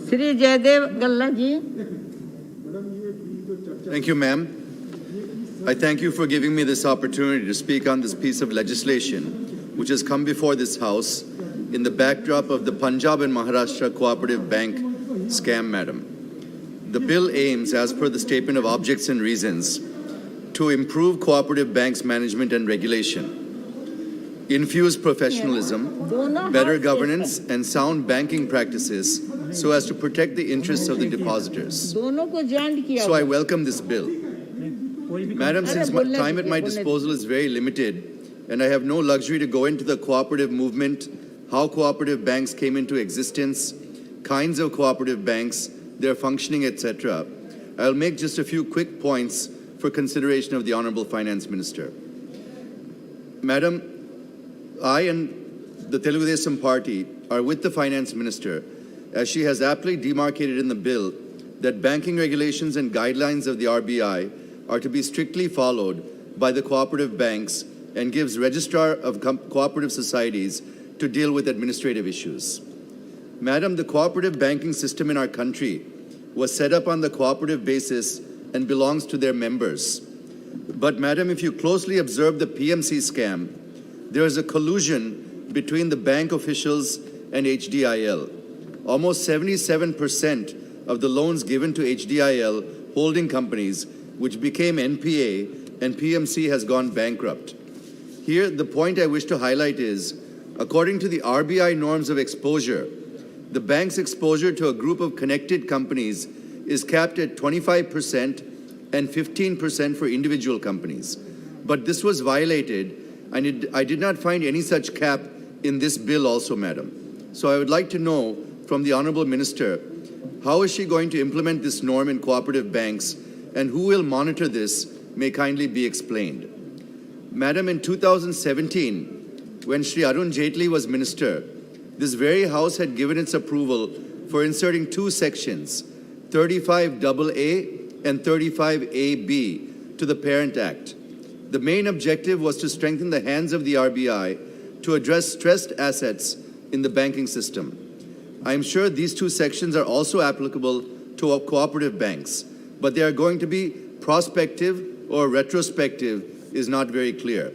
श्री जयदेव गल्ला जी. Thank you, ma'am. I thank you for giving me this opportunity to speak on this piece of legislation, which has come before this House in the backdrop of the Punjab and Maharashtra Cooperative Bank scam, madam. The bill aims, as per the statement of objects and reasons, to improve cooperative banks' management and regulation, infuse professionalism, better governance, and sound banking practices so as to protect the interests of the depositors. So I welcome this bill. Madam, since my time at my disposal is very limited and I have no luxury to go into the cooperative movement, how cooperative banks came into existence, kinds of cooperative banks, their functioning, etc., I'll make just a few quick points for consideration of the Honorable Finance Minister. Madam, I and the Telugu Desam Party are with the Finance Minister as she has aptly demarcated in the bill that banking regulations and guidelines of the RBI are to be strictly followed by the cooperative banks and gives Registrar of Cooperative Societies to deal with administrative issues. Madam, the cooperative banking system in our country was set up on the cooperative basis and belongs to their members. But Madam, if you closely observe the PMC scam, there is a collusion between the bank officials and HDIL. Almost 77% of the loans given to HDIL holding companies, which became NPA, and PMC has gone bankrupt. Here, the point I wish to highlight is, according to the RBI norms of exposure, the bank's exposure to a group of connected companies is capped at 25% and 15% for individual companies. But this was violated, and I did not find any such cap in this bill also, Madam. So I would like to know from the Honourable Minister, how is she going to implement this norm in cooperative banks, and who will monitor this may kindly be explained. Madam, in 2017, when Shri Arun Jaitley was Minister, this very House had given its approval for inserting two sections, 35AA and 35AB, to the Parent Act. The main objective was to strengthen the hands of the RBI to address stressed assets in the banking system. I am sure these two sections are also applicable to cooperative banks, but they are going to be prospective or retrospective is not very clear.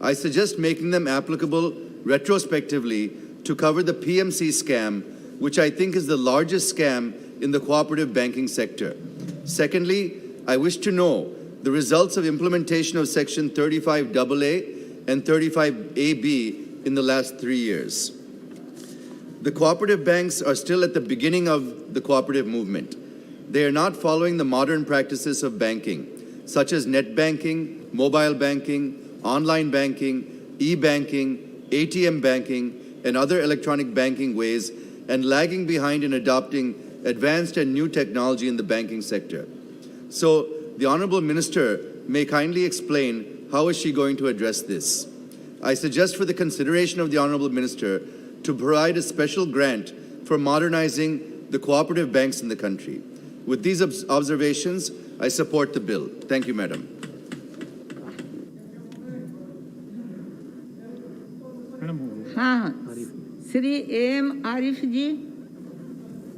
I suggest making them applicable retrospectively to cover the PMC scam, which I think is the largest scam in the cooperative banking sector. Secondly, I wish to know the results of implementation of Section 35AA and 35AB in the last 3 years. The cooperative banks are still at the beginning of the cooperative movement. They are not following the modern practices of banking, such as net banking, mobile banking, online banking, e-banking, ATM banking, and other electronic banking ways, and lagging behind in adopting advanced and new technology in the banking sector. So, the Honourable Minister may kindly explain how is she going to address this. I suggest for the consideration of the Honourable Minister to provide a special grant for modernizing the cooperative banks in the country. With these observations, I support the bill. Thank you, Madam. हाँ, Shri AM Arif जी.